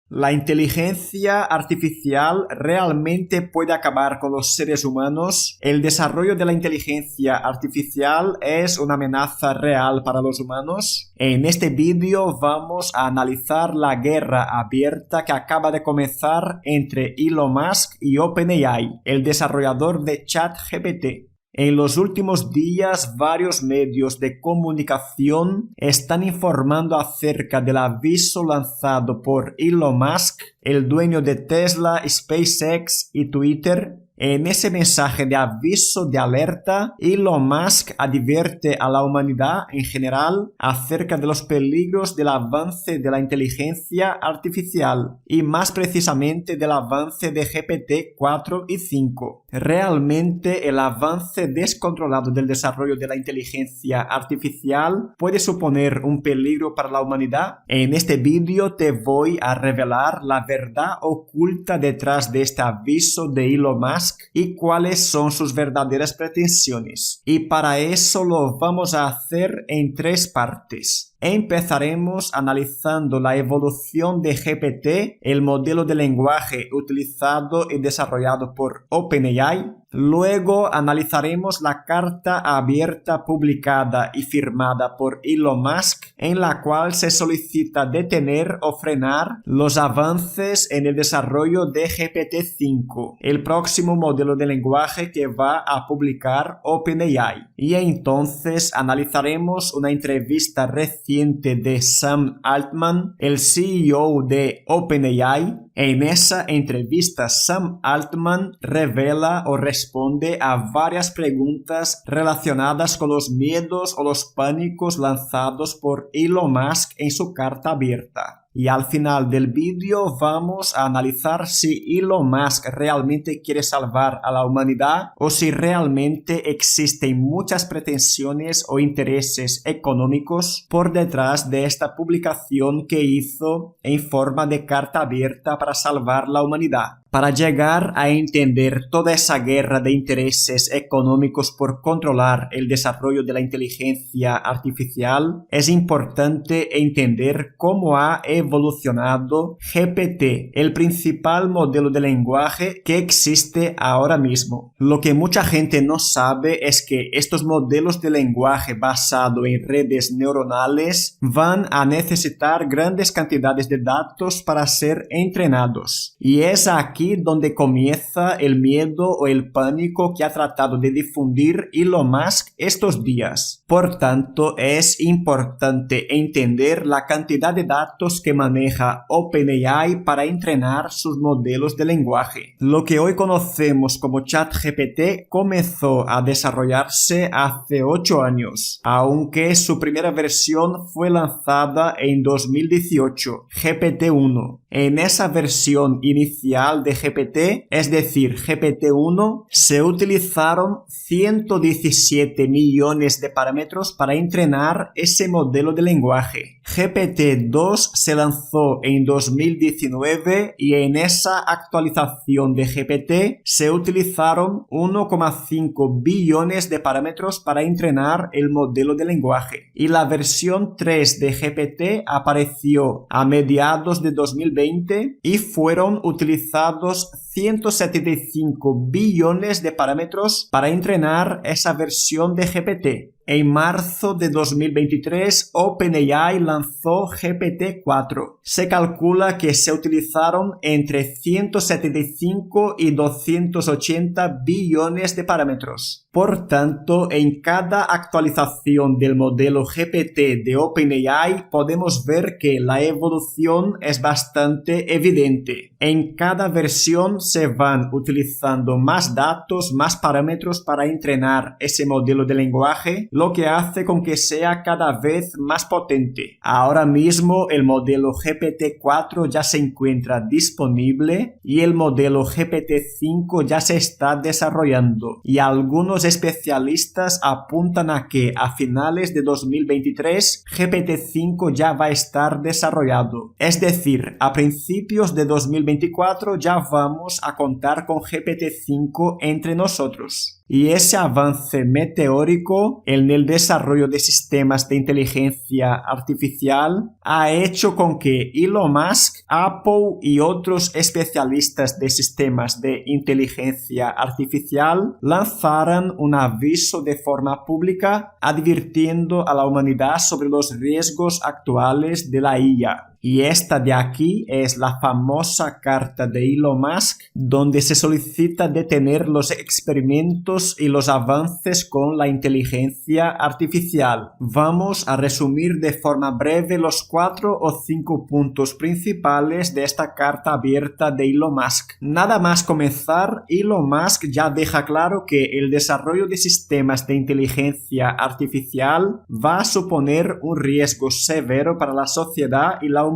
¿La inteligencia artificial realmente puede acabar con los seres humanos? ¿El desarrollo de la inteligencia artificial es una amenaza real para los humanos? En este vídeo vamos a analizar la guerra abierta que acaba de comenzar entre Elon Musk y OpenAI, el desarrollador de ChatGPT. En los últimos días, varios medios de comunicación están informando acerca del aviso lanzado por Elon Musk, el dueño de Tesla, SpaceX y Twitter. En ese mensaje de aviso de alerta, Elon Musk advierte a la humanidad en general acerca de los peligros del avance de la inteligencia artificial y más precisamente del avance de GPT-4 y 5. Realmente el avance descontrolado del desarrollo de la inteligencia artificial puede suponer un peligro para la humanidad. En este vídeo te voy a revelar la verdad oculta detrás de este aviso de Elon Musk y cuáles son sus verdaderas pretensiones. Y para eso lo vamos a hacer en 3 partes. Empezaremos analizando la evolución de GPT, el modelo de lenguaje utilizado y desarrollado por OpenAI. Luego analizaremos la carta abierta publicada y firmada por Elon Musk, en la cual se solicita detener o frenar los avances en el desarrollo de GPT-5, el próximo modelo de lenguaje que va a publicar OpenAI. Y entonces analizaremos una entrevista reciente de Sam Altman, el CEO de OpenAI. En esa entrevista, Sam Altman revela o responde a varias preguntas relacionadas con los miedos o los pánicos lanzados por Elon Musk en su carta abierta. Y al final del vídeo vamos a analizar si Elon Musk realmente quiere salvar a la humanidad o si realmente existen muchas pretensiones o intereses económicos por detrás de esta publicación que hizo en forma de carta abierta para salvar la humanidad. Para llegar a entender toda esa guerra de intereses económicos por controlar el desarrollo de la inteligencia artificial, es importante entender cómo ha evolucionado GPT, el principal modelo de lenguaje que existe ahora mismo. Lo que mucha gente no sabe es que estos modelos de lenguaje basados en redes neuronales van a necesitar grandes cantidades de datos para ser entrenados. Y es aquí donde comienza el miedo o el pánico que ha tratado de difundir Elon Musk estos días. Por tanto, es importante entender la cantidad de datos que maneja OpenAI para entrenar sus modelos de lenguaje. Lo que hoy conocemos como ChatGPT comenzó a desarrollarse hace 8 años, aunque su primera versión fue lanzada en 2018, GPT-1. En esa versión inicial de GPT, es decir, GPT-1, se utilizaron 117 millones de parámetros para entrenar ese modelo de lenguaje. GPT-2 se lanzó en 2019 y en esa actualización de GPT se utilizaron 1,5 billones de parámetros para entrenar el modelo de lenguaje. Y la versión 3 de GPT apareció a mediados de 2020 y fueron utilizados 175 billones de parámetros para entrenar esa versión de GPT. En marzo de 2023, OpenAI lanzó GPT-4. Se calcula que se utilizaron entre 175 y 280 billones de parámetros. Por tanto, en cada actualización del modelo GPT de OpenAI podemos ver que la evolución es bastante evidente. En cada versión se van utilizando más datos, más parámetros para entrenar ese modelo de lenguaje, lo que hace con que sea cada vez más potente. Ahora mismo el modelo GPT-4 ya se encuentra disponible y el modelo GPT-5 ya se está desarrollando y algunos especialistas apuntan a que a finales de 2023 GPT-5 ya va a estar desarrollado. Es decir, a principios de 2024 ya vamos vamos a contar con GPT-5 entre nosotros. Y ese avance meteórico en el desarrollo de sistemas de inteligencia artificial ha hecho con que Elon Musk, Apple y otros especialistas de sistemas de inteligencia artificial lanzaran un aviso de forma pública advirtiendo a la humanidad sobre los riesgos actuales de la IA. Y esta de aquí es la famosa carta de Elon Musk, donde se solicita detener los experimentos y los avances con la inteligencia artificial. Vamos a resumir de forma breve los 4 o 5 puntos principales de esta carta abierta de Elon Musk. Nada más comenzar, Elon Musk ya deja claro que el desarrollo de sistemas de inteligencia artificial va a suponer un riesgo severo para la sociedad y la humanidad.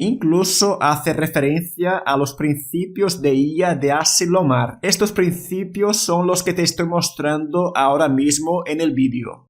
Incluso hace referencia a los principios de IA de Asilomar. Estos principios son los que te estoy mostrando ahora mismo en el vídeo.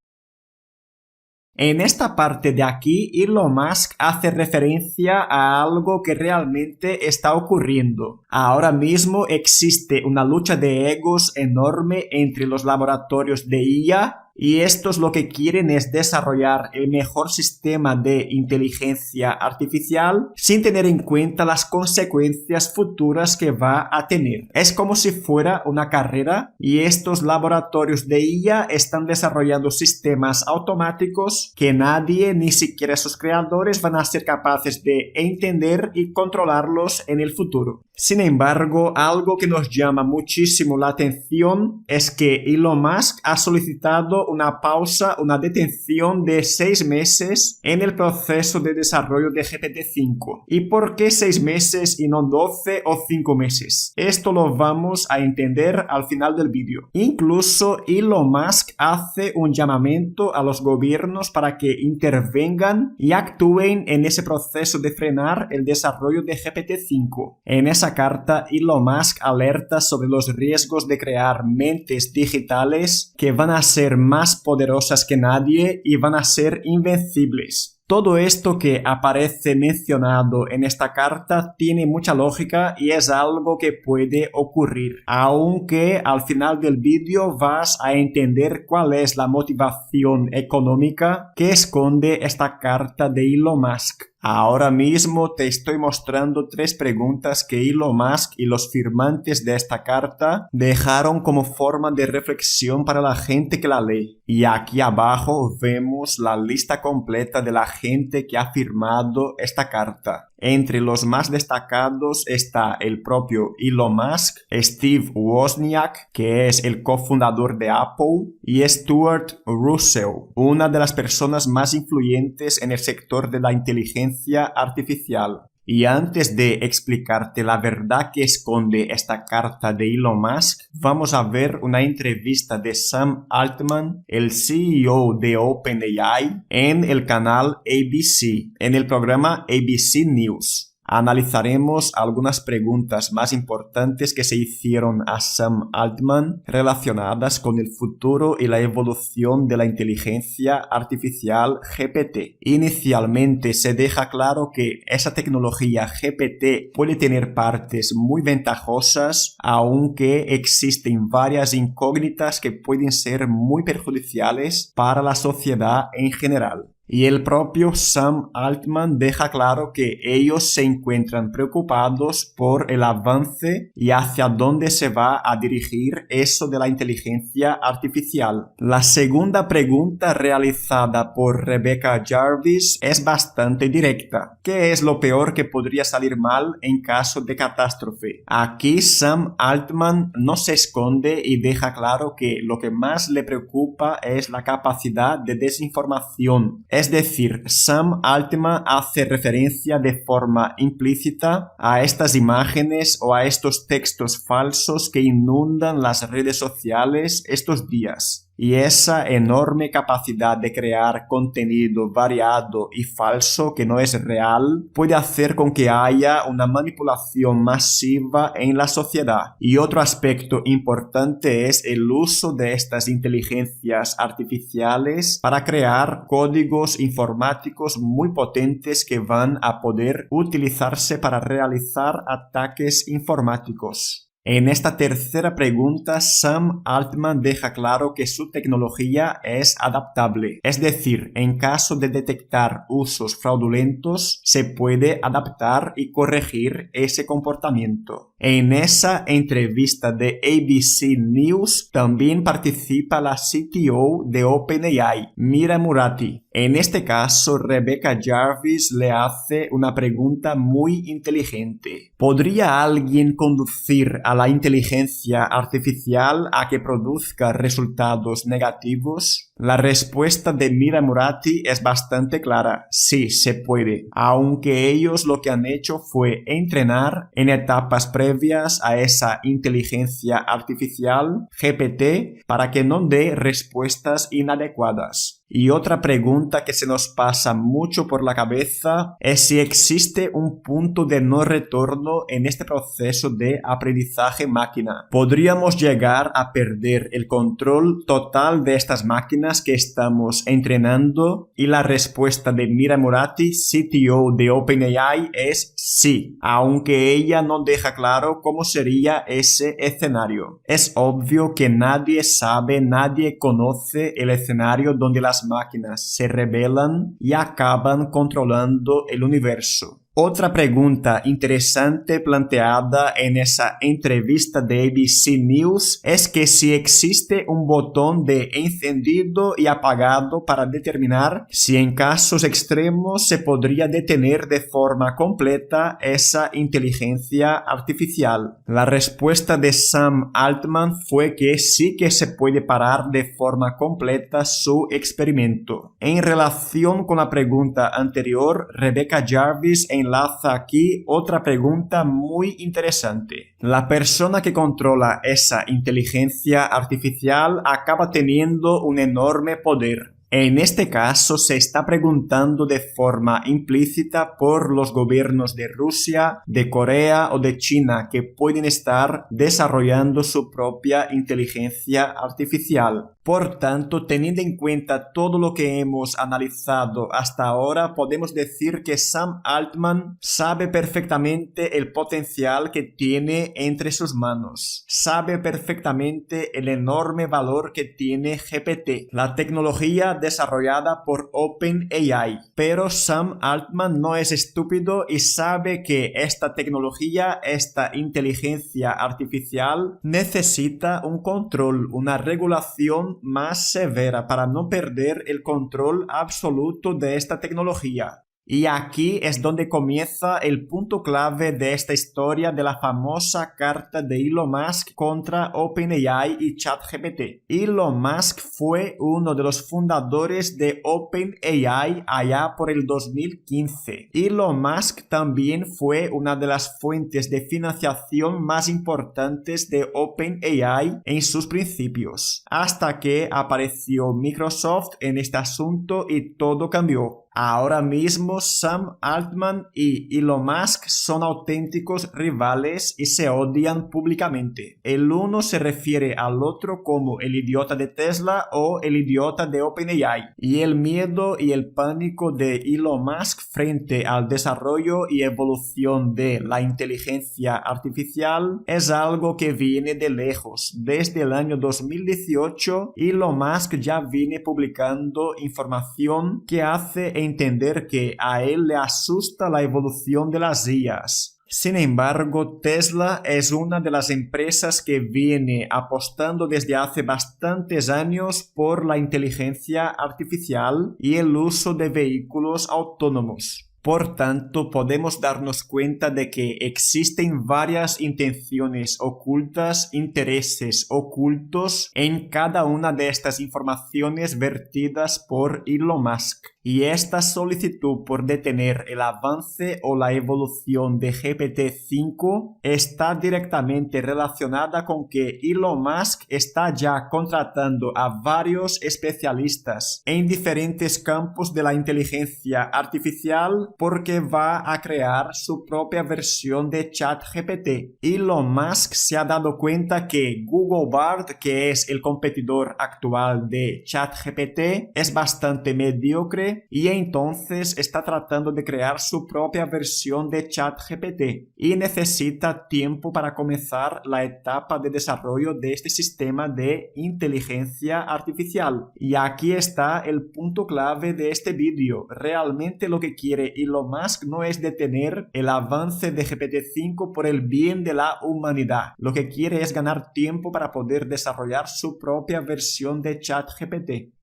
En esta parte de aquí, Elon Musk hace referencia a algo que realmente está ocurriendo. Ahora mismo existe una lucha de egos enorme entre los laboratorios de IA y estos lo que quieren es desarrollar el mejor sistema de inteligencia artificial sin tener en cuenta las consecuencias futuras que va a tener. Es como si fuera una carrera y estos laboratorios de IA están desarrollando sistemas automáticos que nadie, ni siquiera sus creadores, van a ser capaces de entender y controlarlos en el futuro. Sin embargo, algo que nos llama muchísimo la atención es que Elon Musk ha solicitado una pausa, una detención de 6 meses en el proceso de desarrollo de GPT-5. ¿Y por qué 6 meses y no 12 o 5 meses? Esto lo vamos a entender al final del vídeo. Incluso Elon Musk hace un llamamiento a los gobiernos para que intervengan y actúen en ese proceso de frenar el desarrollo de GPT-5. En esa carta, Elon Musk alerta sobre los riesgos de crear mentes digitales que van a ser más poderosas que nadie y van a ser invencibles. Todo esto que aparece mencionado en esta carta tiene mucha lógica y es algo que puede ocurrir, aunque al final del vídeo vas a entender cuál es la motivación económica que esconde esta carta de Elon Musk. Ahora mismo te estoy mostrando 3 preguntas que Elon Musk y los firmantes de esta carta dejaron como forma de reflexión para la gente que la lee. Y aquí abajo vemos la lista completa de la gente que ha firmado esta carta. Entre los más destacados está el propio Elon Musk, Steve Wozniak, que es el cofundador de Apple, y Stuart Russell, una de las personas más influyentes en el sector de la inteligencia artificial. Y antes de explicarte la verdad que esconde esta carta de Elon Musk, vamos a ver una entrevista de Sam Altman, el CEO de OpenAI, en el canal ABC, en el programa ABC News. Analizaremos algunas preguntas más importantes que se hicieron a Sam Altman relacionadas con el futuro y la evolución de la inteligencia artificial GPT. Inicialmente se deja claro que esa tecnología GPT puede tener partes muy ventajosas, aunque existen varias incógnitas que pueden ser muy perjudiciales para la sociedad en general. Y el propio Sam Altman deja claro que ellos se encuentran preocupados por el avance y hacia dónde se va a dirigir eso de la inteligencia artificial. La segunda pregunta realizada por Rebecca Jarvis es bastante directa. ¿Qué es lo peor que podría salir mal en caso de catástrofe? Aquí Sam Altman no se esconde y deja claro que lo que más le preocupa es la capacidad de desinformación. Es decir, Sam Altman hace referencia de forma implícita a estas imágenes o a estos textos falsos que inundan las redes sociales estos días. y esa enorme capacidad de crear contenido variado y falso que no es real puede hacer con que haya una manipulación masiva en la sociedad. Y otro aspecto importante es el uso de estas inteligencias artificiales para crear códigos informáticos muy potentes que van a poder utilizarse para realizar ataques informáticos. En esta tercera pregunta, Sam Altman deja claro que su tecnología es adaptable. Es decir, en caso de detectar usos fraudulentos, se puede adaptar y corregir ese comportamiento. En esa entrevista de ABC News también participa la CTO de OpenAI, Mira Murati. En este caso, Rebecca Jarvis le hace una pregunta muy inteligente. ¿Podría alguien conducir a la inteligencia artificial a que produzca resultados negativos? La respuesta de Mira Murati es bastante clara. Sí, se puede, aunque ellos lo que han hecho fue entrenar en etapas previas a esa inteligencia artificial, GPT, para que no dé respuestas inadecuadas. Y otra pregunta que se nos pasa mucho por la cabeza es si existe un punto de no retorno en este proceso de aprendizaje máquina. ¿Podríamos llegar a perder el control total de estas máquinas que estamos entrenando? Y la respuesta de Mira Murati, CTO de OpenAI, es sí, aunque ella no deja claro cómo sería ese escenario. Es obvio que nadie sabe, nadie conoce el escenario donde las máquinas se rebelan y acaban controlando el universo. Otra pregunta interesante planteada en esa entrevista de ABC News es que si existe un botón de encendido y apagado para determinar si en casos extremos se podría detener de forma completa esa inteligencia artificial. La respuesta de Sam Altman fue que sí que se puede parar de forma completa su experimento. En relación con la pregunta anterior, Rebecca Jarvis enlaza aquí otra pregunta muy interesante. La persona que controla esa inteligencia artificial acaba teniendo un enorme poder. En este caso se está preguntando de forma implícita por los gobiernos de Rusia, de Corea o de China que pueden estar desarrollando su propia inteligencia artificial. Por tanto, teniendo en cuenta todo lo que hemos analizado hasta ahora, podemos decir que Sam Altman sabe perfectamente el potencial que tiene entre sus manos. Sabe perfectamente el enorme valor que tiene GPT, la tecnología desarrollada por OpenAI. Pero Sam Altman no es estúpido y sabe que esta tecnología, esta inteligencia artificial, necesita un control, una regulación más severa para no perder el control absoluto de esta tecnología. Y aquí es donde comienza el punto clave de esta historia de la famosa carta de Elon Musk contra OpenAI y ChatGPT. Elon Musk fue uno de los fundadores de OpenAI allá por el 2015. Elon Musk también fue una de las fuentes de financiación más importantes de OpenAI en sus principios, hasta que apareció Microsoft en este asunto y todo cambió. Ahora mismo Sam Altman y Elon Musk son auténticos rivales y se odian públicamente. El uno se refiere al otro como el idiota de Tesla o el idiota de OpenAI. Y el miedo y el pánico de Elon Musk frente al desarrollo y evolución de la inteligencia artificial es algo que viene de lejos. Desde el año 2018, Elon Musk ya viene publicando información que hace entender que a él le asusta la evolución de las IAs. Sin embargo, Tesla es una de las empresas que viene apostando desde hace bastantes años por la inteligencia artificial y el uso de vehículos autónomos. Por tanto, podemos darnos cuenta de que existen varias intenciones ocultas, intereses ocultos en cada una de estas informaciones vertidas por Elon Musk. Y esta solicitud por detener el avance o la evolución de GPT-5 está directamente relacionada con que Elon Musk está ya contratando a varios especialistas en diferentes campos de la inteligencia artificial porque va a crear su propia versión de ChatGPT. Elon Musk se ha dado cuenta que Google Bard, que es el competidor actual de ChatGPT, es bastante mediocre y entonces está tratando de crear su propia versión de ChatGPT y necesita tiempo para comenzar la etapa de desarrollo de este sistema de inteligencia artificial. Y aquí está el punto clave de este vídeo. Realmente lo que quiere Elon Musk no es detener el avance de GPT-5 por el bien de la humanidad. Lo que quiere es ganar tiempo para poder desarrollar su propia versión de ChatGPT.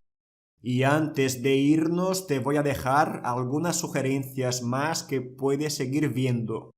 Y antes de irnos te voy a dejar algunas sugerencias más que puedes seguir viendo.